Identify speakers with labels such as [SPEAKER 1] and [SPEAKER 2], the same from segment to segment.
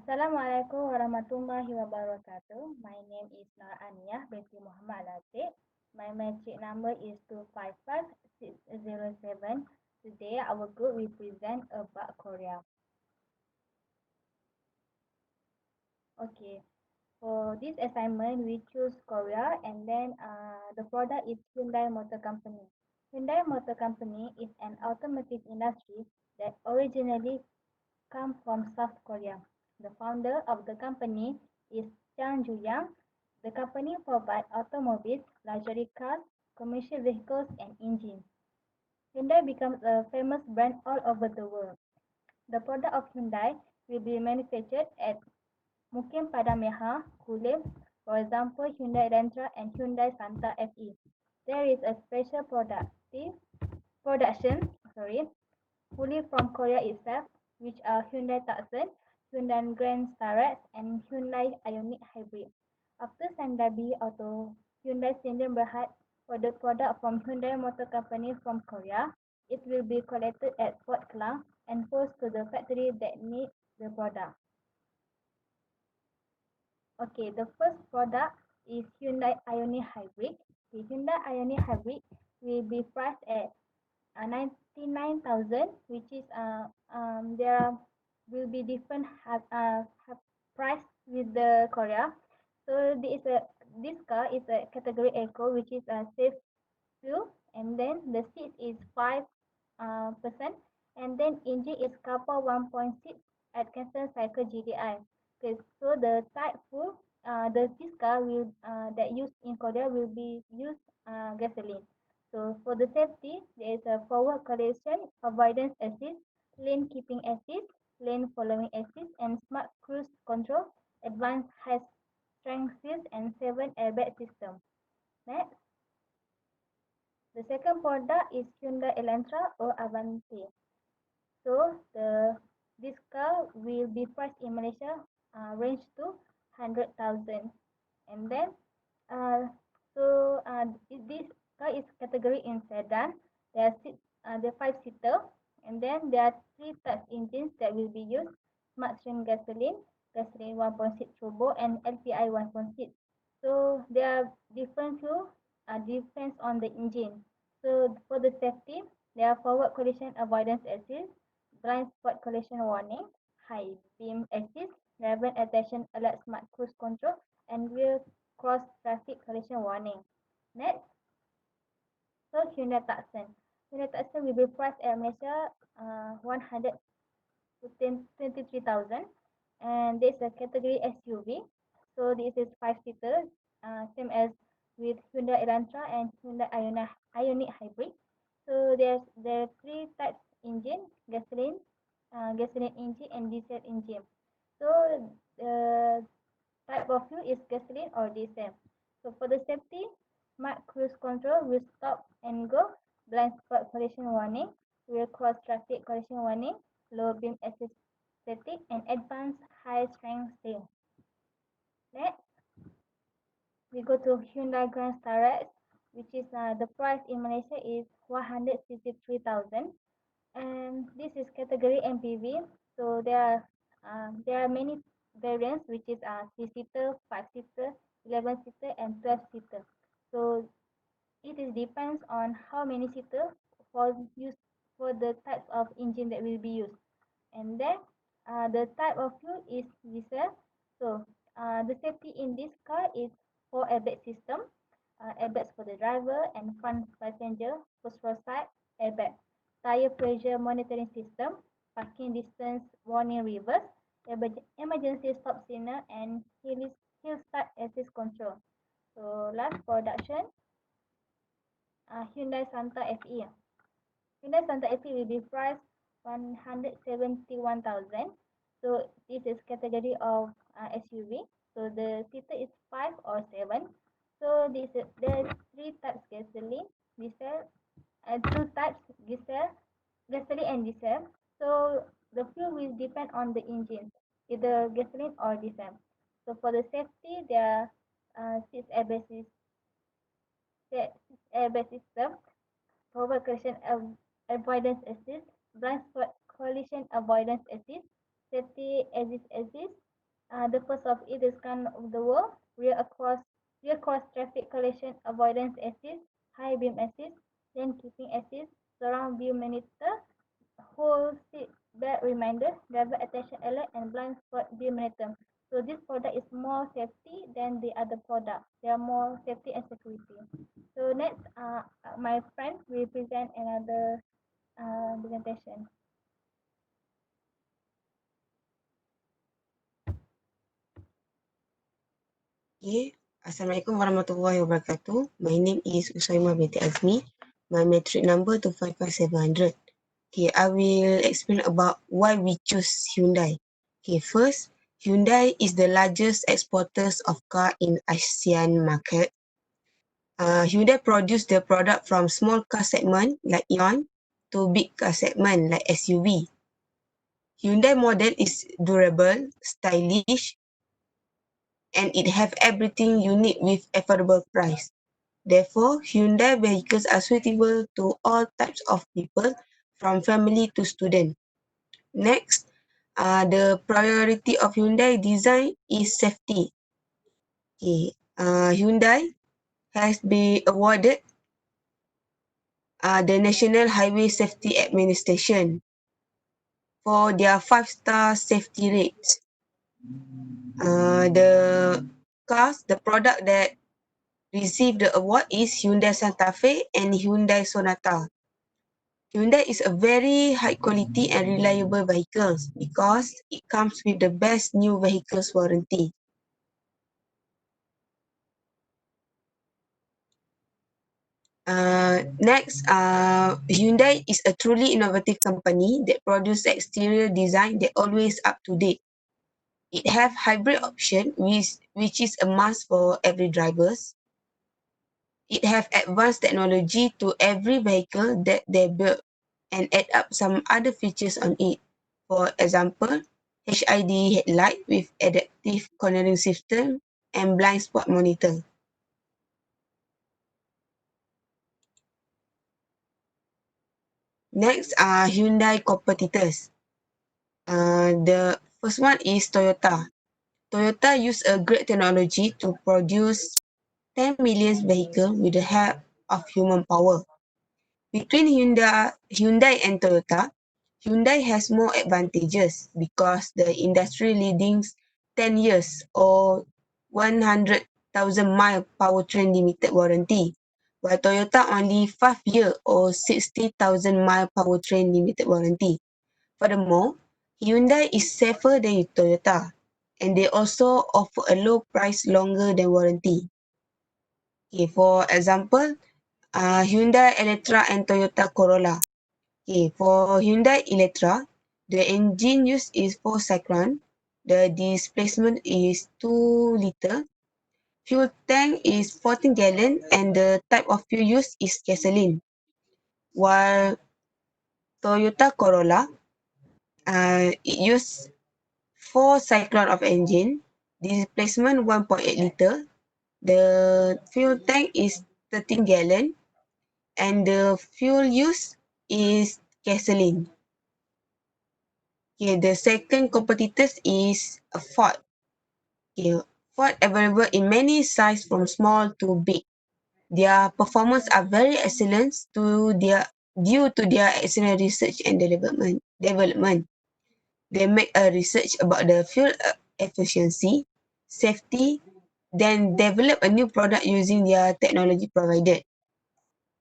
[SPEAKER 1] Assalamualaikum warahmatullahi wabarakatuh. My name is Nur Aniyah binti Muhammad Latif. My magic number is 255607. Today our group will present about Korea. Okay, for this assignment we choose Korea and then the product is Hyundai Motor Company. Hyundai Motor Company is an automotive industry that originally come from South Korea. The founder of the company is Chang Ju-yang. The company provides automobiles, luxury cars, commercial vehicles, and engines. Hyundai becomes a famous brand all over the world. The product of Hyundai will be manufactured at Mukim Padang Merah, Kulim, for example, Hyundai Elantra and Hyundai Santa FE. There is a special production fully from Korea itself, which are Hyundai Tucson, Hyundai Grand Starex, and Hyundai Ioniq Hybrid. After Sandabi Auto, Hyundai Sdn Bhd for the product from Hyundai Motor Company from Korea, it will be collected at Port Klang and posted to the factory that need the product. Okay, the first product is Hyundai Ioniq Hybrid. The Hyundai Ioniq Hybrid will be priced at 99,000, which is there will be different price with the Korea. So this car is a category eco, which is a safe fuel, and then the seat is 5%, and then engine is couple 1.6 at Kansas cycle GDI. Okay, so the type fuel this car will that used in Korea will be used gasoline. So for the safety, there is a forward collision avoidance assist, lane keeping assist, lane following assist, and smart cruise control, advanced high strength seals, and 7 airbag system. Next, the second product is Hyundai Elantra or Avanti. So this car will be priced in Malaysia range to 100,000, and then uh, this car is category in sedan. There are 5-seater, and then there are 3 types engines that will be used: smart string gasoline, gasoline 1.6 turbo, and LPI 1.6. So there are different fuel depends on the engine. So for the safety, there are forward collision avoidance assist, blind spot collision warning, high beam assist, driver attention alert smart cruise control, and rear cross traffic collision warning. Next, so Hyundai Tucson. Hyundai Tucson will be priced at Malaysia 123,000, and this is a category SUV. So this is 5-seater, same as with Hyundai Elantra and Hyundai Ioniq Hybrid. So there are 3 types engine: gasoline engine, and diesel engine. So the type of fuel is gasoline or diesel. So for the safety, smart cruise control will stop and go, blind spot collision warning, rear cross traffic collision warning, low beam assist static, and advanced high strength steel. Next, we go to Hyundai Grand Starex, which is the price in Malaysia is 163,000, and this is category MPV. So there are many variants, which is 3-seater, 5-seater, 11-seater, and 12-seater. So it is depends on how many seater for use for the types of engine that will be used. And then the type of fuel is diesel. So the safety in this car is 4 airbag system, airbags for the driver and front passenger, post row side airbag, tire pressure monitoring system, parking distance warning reverse, emergency stop signal, and hill start assist control. So last production, Hyundai Santa FE. Hyundai Santa FE will be priced 171,000. So this is category of SUV. So the seater is 5 or 7. So there are 3 types gasoline, diesel, 2 types gasoline and diesel. So the fuel will depend on the engine, either gasoline or diesel. So for the safety, there are 6 airbag system, forward collision avoidance assist, blind spot collision avoidance assist, safety assist, The first of it is kind of the world, rear cross traffic collision avoidance assist, high beam assist, lane keeping assist, surround view monitor, whole seat belt reminder, driver attention alert, and blind spot view monitor. So this product is more safety than the other product. They are more safety and security. So next, my friend will present another presentation.
[SPEAKER 2] Okay. Assalamualaikum warahmatullahi wabarakatuh. My name is Usaimah binti Azmi. My metric number 255700. Okay, I will explain about why we choose Hyundai. Okay, first, Hyundai is the largest exporters of car in ASEAN market. Hyundai produce the product from small car segment like Ion to big car segment like SUV. Hyundai model is durable, stylish, and it have everything you need with affordable price. Therefore, Hyundai vehicles are suitable to all types of people, from family to student. Next, the priority of Hyundai design is safety. Okay, Hyundai has been awarded the National Highway Safety Administration for their 5-star safety rates. The product that received the award is Hyundai Santa Fe and Hyundai Sonata. Hyundai is a very high quality and reliable vehicles because it comes with the best new vehicles warranty. Next, Hyundai is a truly innovative company that produces exterior design that always up to date. It have hybrid option which is a must for every drivers. It have advanced technology to every vehicle that they build and add up some other features on it. For example, HID headlight with adaptive cornering system and blind spot monitor. Next are Hyundai competitors. The first one is Toyota. Toyota use a great technology to produce 10 million vehicles with the help of human power. Between Hyundai and Toyota, Hyundai has more advantages because the industry leading 10 years or 100,000 mile powertrain limited warranty, while Toyota only 5 year or 60,000 mile powertrain limited warranty. Furthermore, Hyundai is safer than Toyota, and they also offer a low price longer than warranty. Okay, for example, Hyundai Elantra and Toyota Corolla. Okay, for Hyundai Elantra, the engine used is 4 cyclone. The displacement is 2 liter. Fuel tank is 14 gallon and the type of fuel used is gasoline. While Toyota Corolla, it used 4 cyclone of engine. Displacement 1.8 liter. The fuel tank is 13 gallon and the fuel used is gasoline. Okay, the second competitors is a Ford. Okay, Ford available in many sizes from small to big. Their performance are very excellent due to their excellent research and development. They make a research about the fuel efficiency, safety, then develop a new product using their technology provided.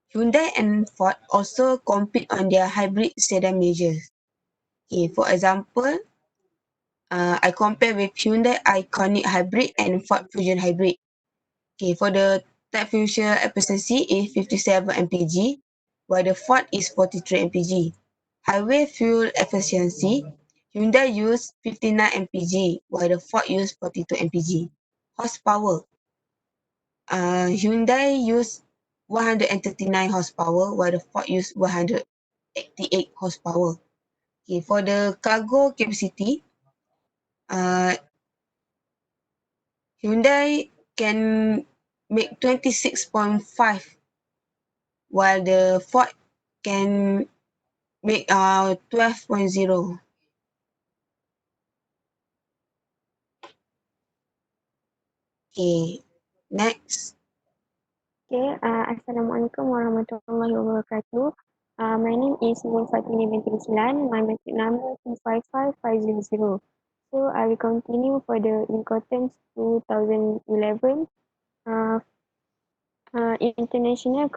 [SPEAKER 2] Hyundai and Ford also compete on their hybrid sedan measures. Okay, for example, I compare with Hyundai Iconic Hybrid and Ford Fusion Hybrid. Okay, for the type fuel efficiency is 57 mpg, while the Ford is 43 mpg. Highway fuel efficiency, Hyundai use 59 mpg, while the Ford use 42 mpg. Horsepower, Hyundai use 139 horsepower, while the Ford use 188 horsepower. Okay, for the cargo capacity, uh, Hyundai can make 26.5 while the Ford can make 12.0. Okay, next.
[SPEAKER 3] Okay, Assalamualaikum warahmatullahi wabarakatuh. My name is Nur Fatini binti Ruslan. My metric number 255500. So I will continue for the Incoterms 2011. Uh, International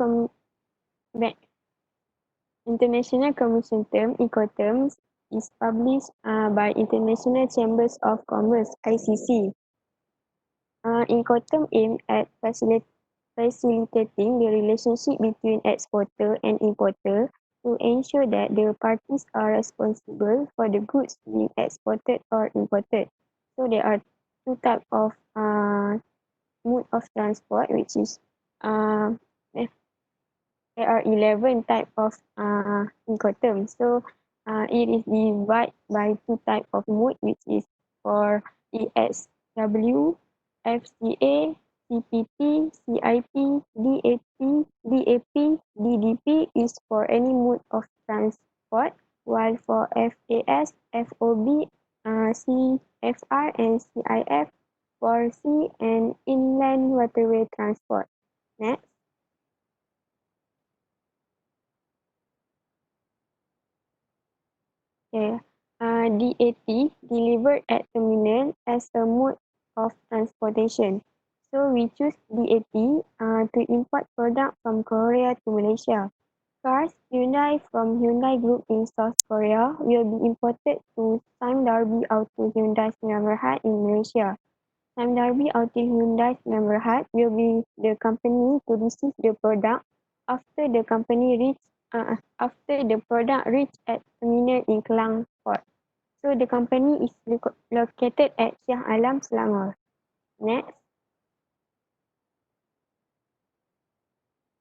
[SPEAKER 3] International Commission Term Incoterms is published by International Chambers of Commerce (ICC). Incoterm aim at facilitating the relationship between exporter and importer to ensure that the parties are responsible for the goods being exported or imported. So there are two types of mode of transport, which is uh, there are 11 type of Incoterms. So it is divided by two type of mode, which is for EXW, FCA, CPT, CIP, DAP, DAP, DDP is for any mode of transport, while for FAS, FOB, CFR and CIF for sea and inland waterway transport. Next. Okay. DAT, delivered at terminal as a mode of transportation. So we choose DAT to import product from Korea to Malaysia. Cars Hyundai from Hyundai Group in South Korea will be imported to Sime Darby Auto Hyundai Sdn Bhd in Malaysia. Sime Darby Auto Hyundai Sdn Bhd will be the company to receive the product after the company reach after the product reach at terminal in Klang Port. So the company is located at Shah Alam, Selangor. Next,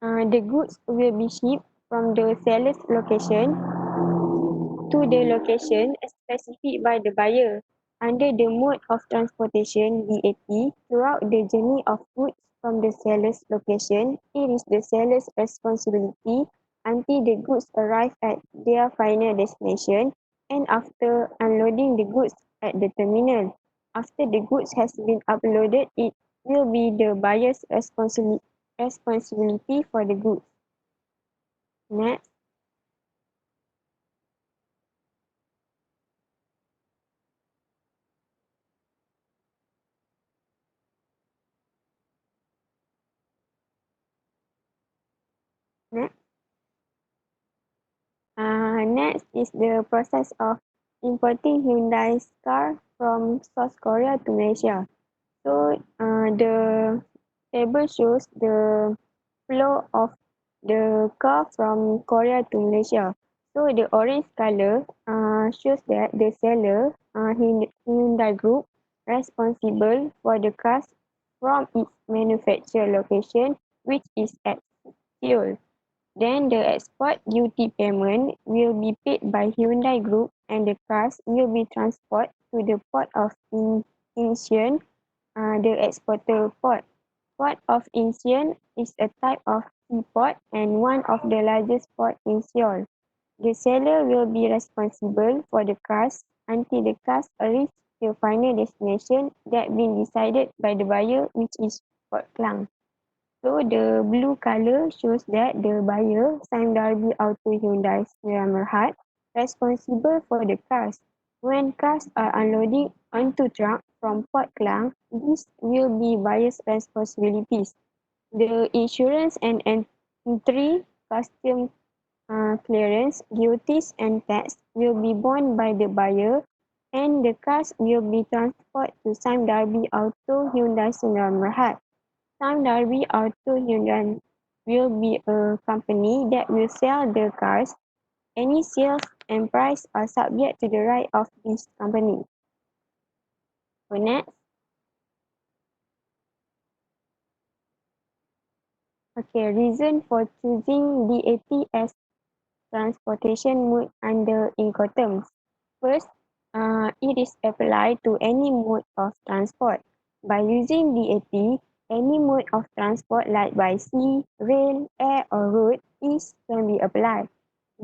[SPEAKER 3] the goods will be shipped from the seller's location to the location specified by the buyer under the mode of transportation DAT throughout the journey of goods from the seller's location. It is the seller's responsibility until the goods arrive at their final destination and after unloading the goods at the terminal. After the goods has been uploaded, it will be the buyer's responsibility for the goods. Next. Next. Next is the process of importing Hyundai's car from South Korea to Malaysia. So the table shows the flow of the car from Korea to Malaysia. So the orange color shows that the seller, Hyundai Group, responsible for the cars from its manufacture location, which is at Seoul. Then the export duty payment will be paid by Hyundai Group and the cars will be transported to the port of Incheon, the exporter port. Port of Incheon is a type of seaport and one of the largest ports in Seoul. The seller will be responsible for the cars until the cars reach the final destination that been decided by the buyer, which is Port Klang. So the blue color shows that the buyer, Sime Darby Auto Hyundai Sdn Bhd, responsible for the cars. When cars are unloading onto truck from Port Klang, this will be buyer's responsibilities. The insurance and entry, custom clearance, duties and tax will be borne by the buyer and the cars will be transported to Sime Darby Auto Hyundai Sdn Bhd. Sime Darby Auto Hyundai will be a company that will sell the cars. Any sales and price are subject to the right of this company. So next. Okay, reason for choosing DAT as transportation mode under Incoterms. First, it is applied to any mode of transport. By using DAT, any mode of transport like by sea, rail, air or road can be applied.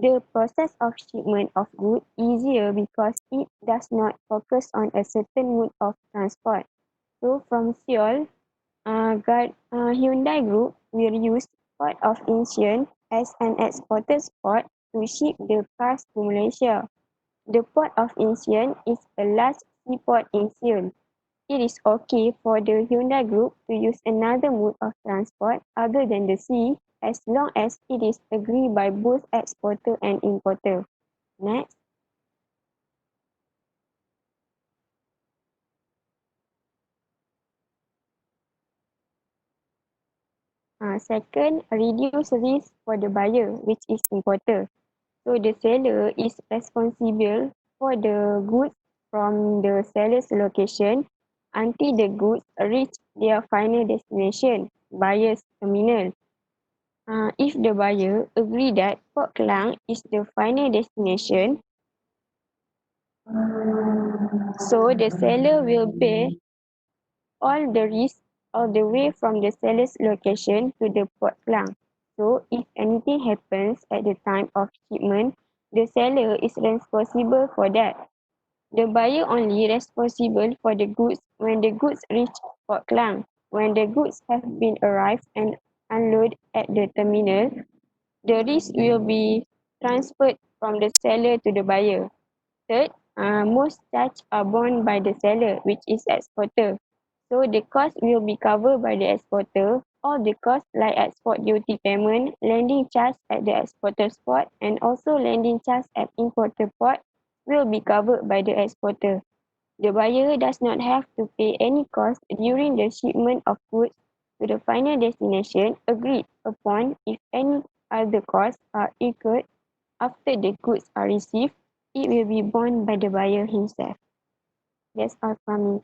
[SPEAKER 3] The process of shipment of goods easier because it does not focus on a certain mode of transport. So from Seoul Hyundai Group will use Port of Incheon as an exporter's port to ship the cars to Malaysia. The Port of Incheon is a large seaport in Seoul. It is okay for the Hyundai Group to use another mode of transport other than the sea as long as it is agreed by both exporter and importer. Next. Second, reduce risk for the buyer, which is importer. So the seller is responsible for the goods from the seller's location until the goods reach their final destination, buyer's terminal. If the buyer agree that Port Klang is the final destination, so the seller will bear all the risk all the way from the seller's location to the Port Klang. So if anything happens at the time of shipment, the seller is responsible for that. The buyer only responsible for the goods when the goods reach Port Klang. When the goods have been arrived and unloaded at the terminal, the risk will be transferred from the seller to the buyer. Third, most charges are borne by the seller, which is exporter. So the cost will be covered by the exporter. All the costs like export duty payment, landing charge at the exporter's port, and also landing charge at importer port will be covered by the exporter. The buyer does not have to pay any cost during the shipment of goods to the final destination agreed upon. If any other costs are incurred after the goods are received, it will be borne by the buyer himself. That's all from me.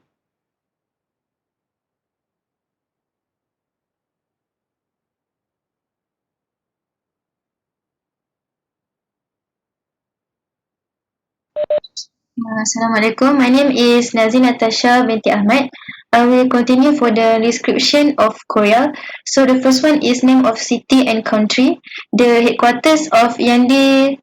[SPEAKER 4] Assalamualaikum. My name is Nazin Natasha binti Ahmad. I will continue for the description of Korea. So the first one is name of city and country. The headquarters of Hyundai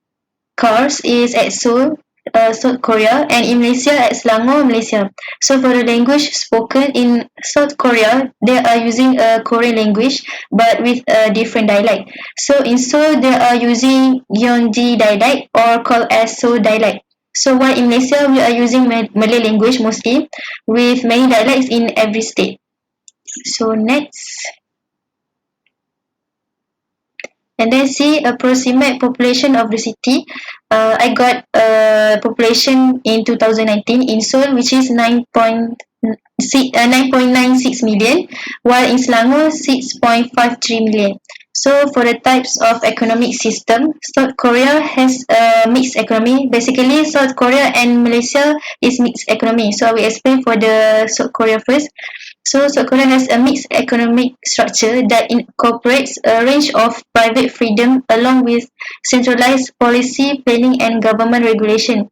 [SPEAKER 4] Cars is at Seoul, South Korea, and in Malaysia at Selangor, Malaysia. So for the language spoken in South Korea, they are using a Korean language but with a different dialect. So in Seoul, they are using Gyeonggi dialect or called as Seoul dialect. So while in Malaysia, we are using Malay language mostly with many dialects in every state. So next. And then see approximate population of the city. I got population in 2019 in Seoul, which is 9.96 million, while in Selangor 6.53 million. So for the types of economic system, South Korea has a mixed economy. Basically, South Korea and Malaysia is mixed economy. So I will explain for the South Korea first. So South Korea has a mixed economic structure that incorporates a range of private freedom along with centralized policy planning and government regulation.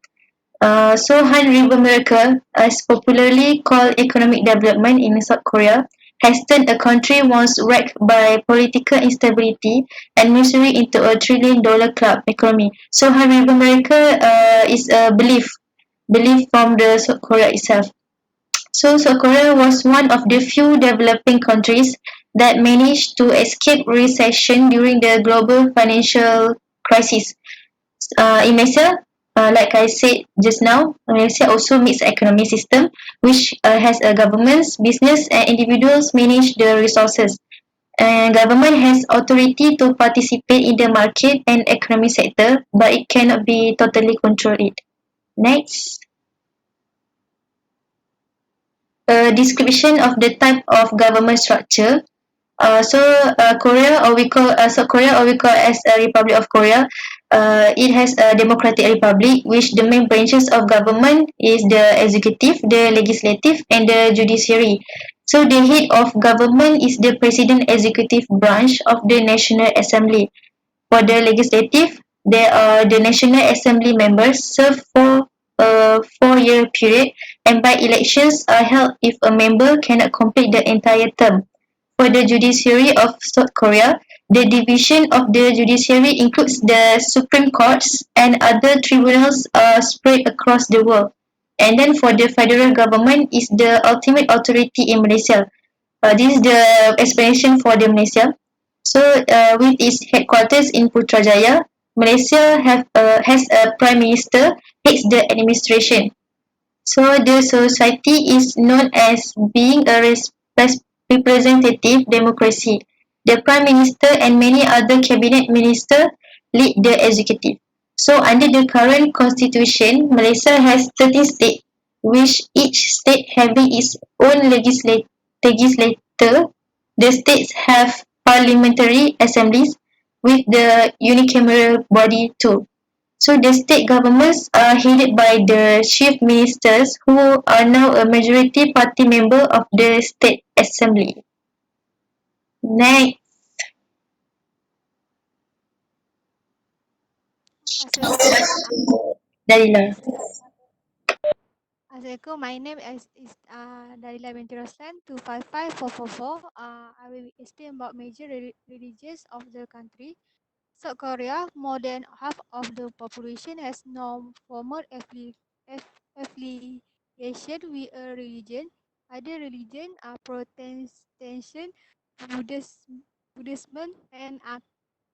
[SPEAKER 4] So Han River Miracle, as popularly called economic development in South Korea, has turned a country once wrecked by political instability and misery into a $1 trillion club economy. So Han River Miracle is a belief from the South Korea itself. So South Korea was one of the few developing countries that managed to escape recession during the global financial crisis. In Malaysia, like I said just now, Malaysia also meets economic system which has a governments, business and individuals manage the resources. And government has authority to participate in the market and economic sector, but it cannot be totally control it. Next. A description of the type of government structure. Korea, or we call South Korea, or we call as a Republic of Korea. It has a democratic republic, which the main branches of government is the executive, the legislative, and the judiciary. So the head of government is the president executive branch of the National Assembly. For the legislative, there are the National Assembly members serve for a 4-year period, and by elections are held if a member cannot complete the entire term. For the judiciary of South Korea, the division of the judiciary includes the Supreme Courts and other tribunals spread across the world. And then for the federal government is the ultimate authority in Malaysia. This is the explanation for the Malaysia. So, with its headquarters in Putrajaya, Malaysia has a prime minister heads the administration. So the society is known as being a representative democracy. The Prime Minister and many other cabinet ministers lead the executive. So under the current constitution, Malaysia has 13 states, which each state having its own legislator. The states have parliamentary assemblies with the unicameral body too. So the state governments are headed by the chief ministers who are now a majority party member of the state assembly. Next,
[SPEAKER 5] Assalamualaikum.
[SPEAKER 4] Dalila.
[SPEAKER 5] Assalamualaikum. My name is Dalila binti Roslan 255444. I will explain about major religions of the country. South Korea, more than half of the population has no formal affiliation with a religion. Other religion are Protestant, Buddhism, and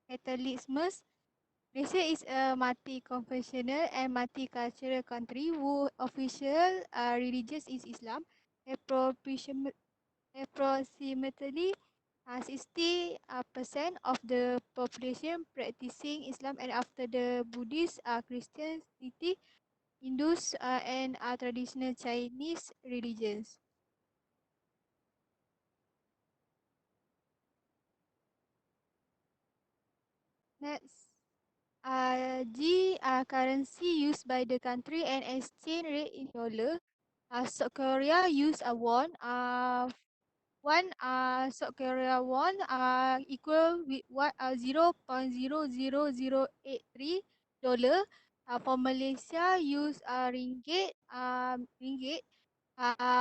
[SPEAKER 5] Catholicism. Malaysia is a multi-confessional and multicultural country whose official religion is Islam. Approximately 60% of the population practicing Islam, and after the Buddhist, Christianity, Hindus, and traditional Chinese religions. Next. G currency used by the country and exchange rate in dollar. South Korea use a won. One South Korea won equal with what 0.00083 dollar. For Malaysia use ringgit.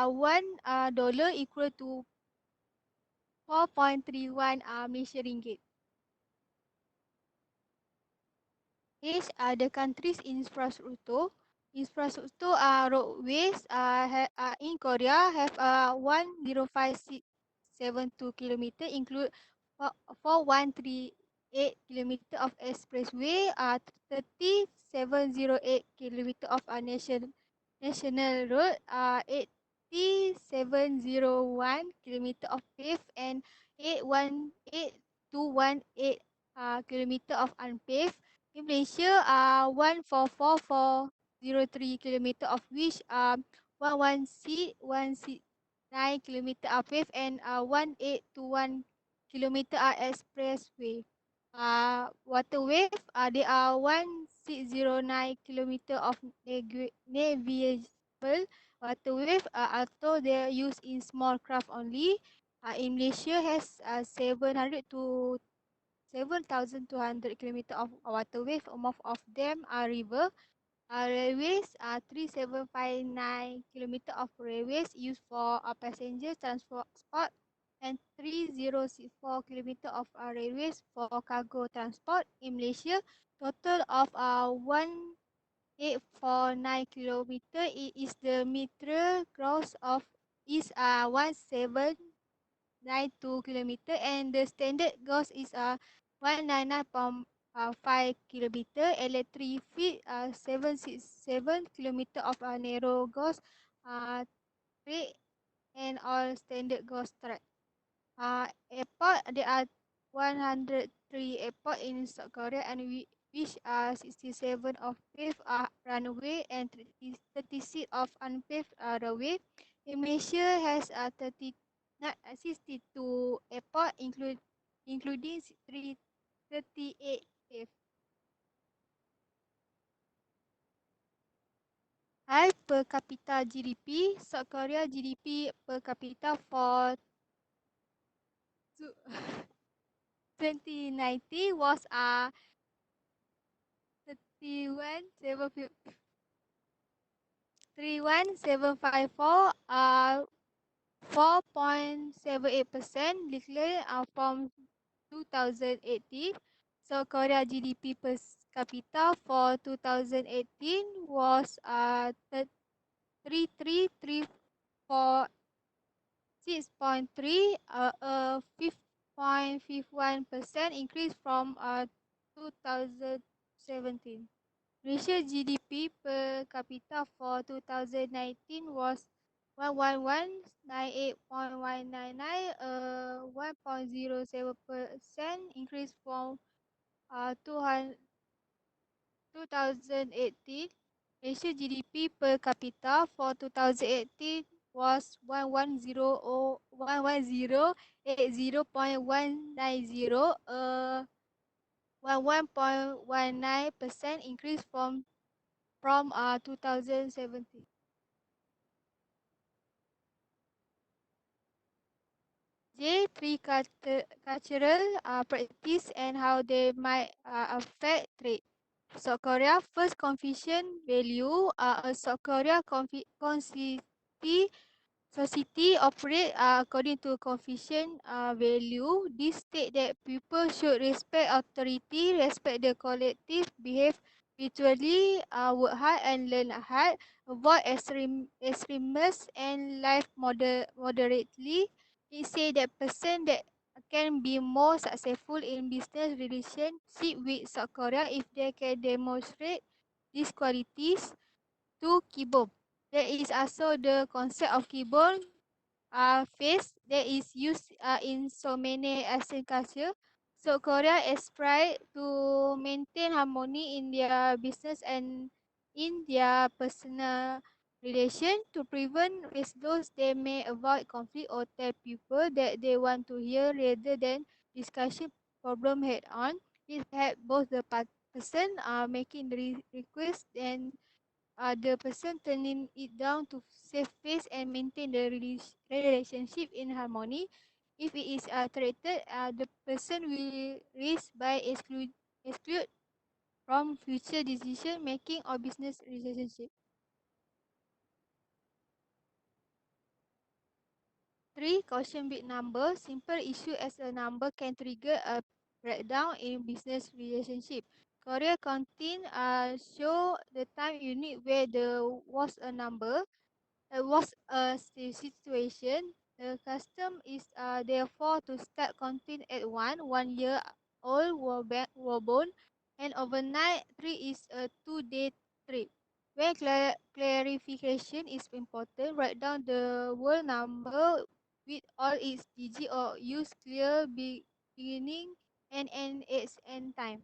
[SPEAKER 5] One dollar equal to 4.31 Malaysian ringgit. Is the country's infrastructure. Infrastructure roadways in Korea have 10572 kilometer, include 4138 kilometer of expressway, 3708 kilometer of national road, 8701 kilometer of paved, and 818218 kilometer of unpaved. In Malaysia, 144,403 kilometer, of which 116,169 kilometer are paved, and 1821 kilometer are expressway. Waterway, there are 1609 kilometer of navigable waterway, although they are used in small craft only. In Malaysia has 7,200 kilometer of waterway. Most of them are river. Railways are 3759 kilometer of railways used for passenger transport, and 3064 kilometer of railways for cargo transport. In Malaysia, total of 1849 kilometer is the meter gross of is 1792 kilometer, and the standard gauge is 199.5 kilometer. Electric feet 767 kilometer of narrow gauge track, and all standard gauge track. Airport, there are 103 airport in South Korea, and which are 67 of paved runway and 36 of unpaved runway. In Malaysia has 62 airport, including 38 paved. High per capita GDP. South Korea GDP per capita for 2019 was 31,754, 4.78%, declared from 2018. So Korea GDP per capita for 2018 was 33,347 6.3, a 5.51% increase from 2017. Malaysia GDP per capita for 2019 was 11198.199, a 1.07% increase from 2018. Malaysia GDP per capita for 2018 was 11080.190, a 1.19% increase from 2017. Three cultural practice and how they might affect trade. South Korea first Confucian value. South Korea society operate according to Confucian value. This state that people should respect authority, respect the collective, behave mutually, work hard and learn hard, avoid extremism and live moderately. It say that person that can be more successful in business relationship with South Korea if they can demonstrate these qualities to keyboard. There is also the concept of keyboard face that is used in so many Asian culture. So Korea aspire to maintain harmony in their business and in their personal relation to prevent risk those they may avoid conflict or tell people that they want to hear rather than discussion problem head on. It had both the person making the request and the person turning it down to save face and maintain the relationship in harmony. If it is threatened, the person will risk by exclude from future decision making or business relationship. 3. Caution big number. Simple issue as a number can trigger a breakdown in business relationship. Korea contain show the time unit where there was a number. Was a situation. The custom is therefore to start counting at 1 year old were born, and overnight 3 is a 2-day trip. Where clarification is important, write down the whole number with all its digits or use clear beginning and end its end time.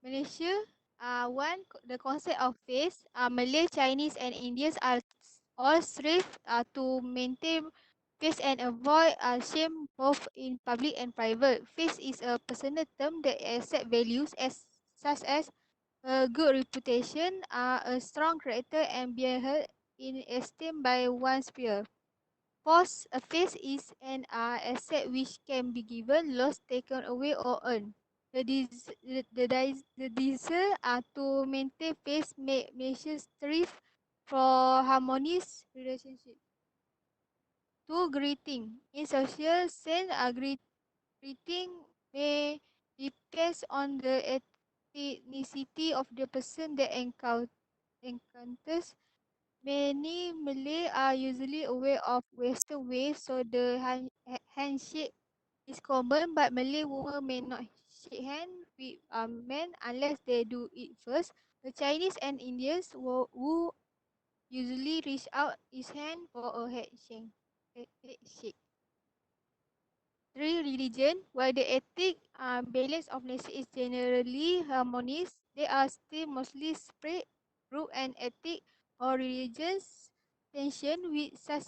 [SPEAKER 5] Malaysia, the concept of face. Malay, Chinese, and Indians are all strive to maintain face and avoid shame both in public and private. Face is a personal term that accept values as such as a good reputation, a strong character, and being held in esteem by one's peer. Pause. A face is an asset which can be given, lost, taken away, or earned. The desire to maintain face make Malaysia strive for harmonious relationship. 2. Greeting. In social sense, greeting may depends on the ethnicity of the person that encounters. Many Malay are usually aware of Western ways, so the handshake is common, but Malay women may not shake hands with men unless they do it first. The Chinese and Indians who usually reach out his hand for a handshake. Headshake. 3. Religion. While the ethic balance of Malaysia is generally harmonious, there are still mostly spread group and ethic or religious tension with such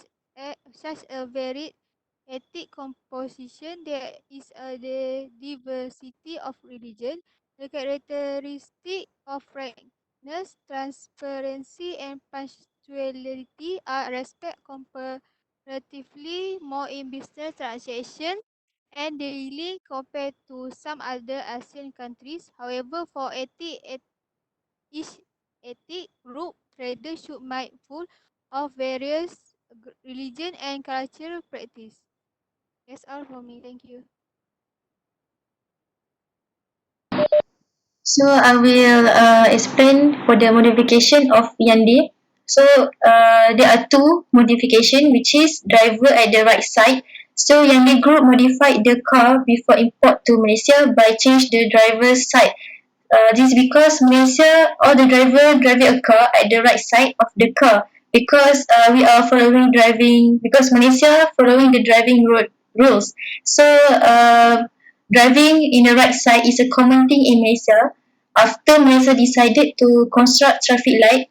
[SPEAKER 5] a varied ethnic composition. There is a diversity of religion. The characteristic of frankness, transparency, and punctuality are respect comparatively more in business transactions and daily compared to some other Asian countries. However, for each ethnic group, traders should mindful of various religion and cultural practice. That's all for me. Thank you.
[SPEAKER 4] So I will explain for the modification of Hyundai. So there are two modification, which is driver at the right side. So Hyundai Group modified the car before import to Malaysia by change the driver's side. This is because Malaysia, all the driver driving a car at the right side of the car, because we are following driving, because Malaysia following the driving road rules. So driving in the right side is a common thing in Malaysia. After Malaysia decided to construct traffic light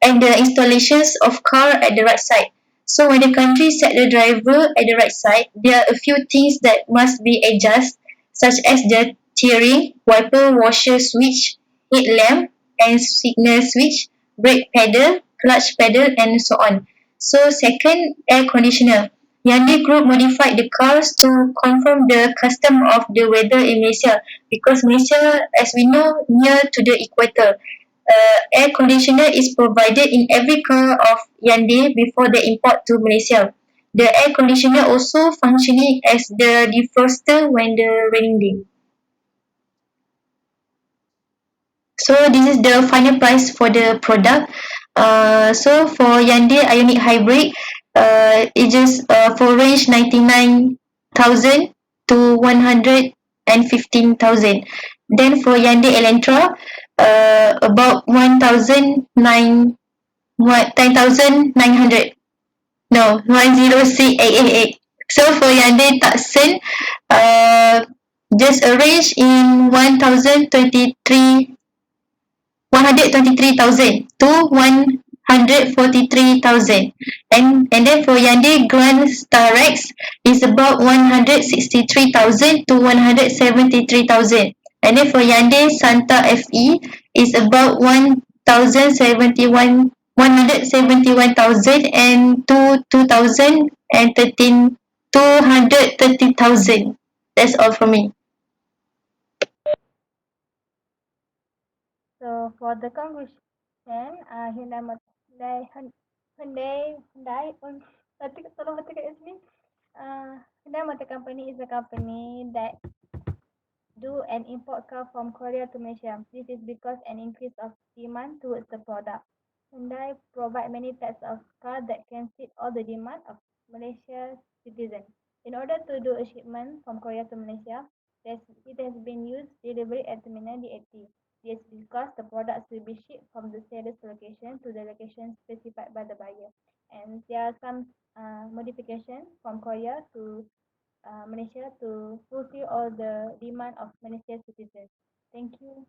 [SPEAKER 4] and the installations of car at the right side. So when the country set the driver at the right side, there are a few things that must be adjusted, such as the steering, wiper washer switch, headlamp and signal switch, brake pedal, clutch pedal and so on. So second, air conditioner. Hyundai Group modified the cars to conform the custom of the weather in Malaysia, because Malaysia, as we know, near to the equator. Air conditioner is provided in every car of Hyundai before they import to Malaysia. The air conditioner also functioning as the defroster when the raining day. So this is the final price for the product. So for Hyundai Ioniq Hybrid, it just for range 99,000 to 115,000. Then for Hyundai Elantra, about 10,900. No, 106,888. So for Hyundai Tucson, just a range in 123,000 to 143,000. And then for Hyundai Grand Starex is about 163,000 to 173,000. And then for Hyundai Santa Fe is about 171,000 and to 2013 230,000. That's all from me.
[SPEAKER 1] So for the conclusion, Hyundai, tolong baca kat sini. Hyundai Motor Company is a company that do and import car from Korea to Malaysia. This is because an increase of demand towards the product. Hyundai provide many types of car that can fit all the demand of Malaysia's citizens. In order to do a shipment from Korea to Malaysia, it has been used delivery at Terminal DAT. This is because the products will be shipped from the seller's location to the location specified by the buyer. And there are some modifications from Korea to Malaysia to fulfill all the demand of Malaysia citizens. Thank you.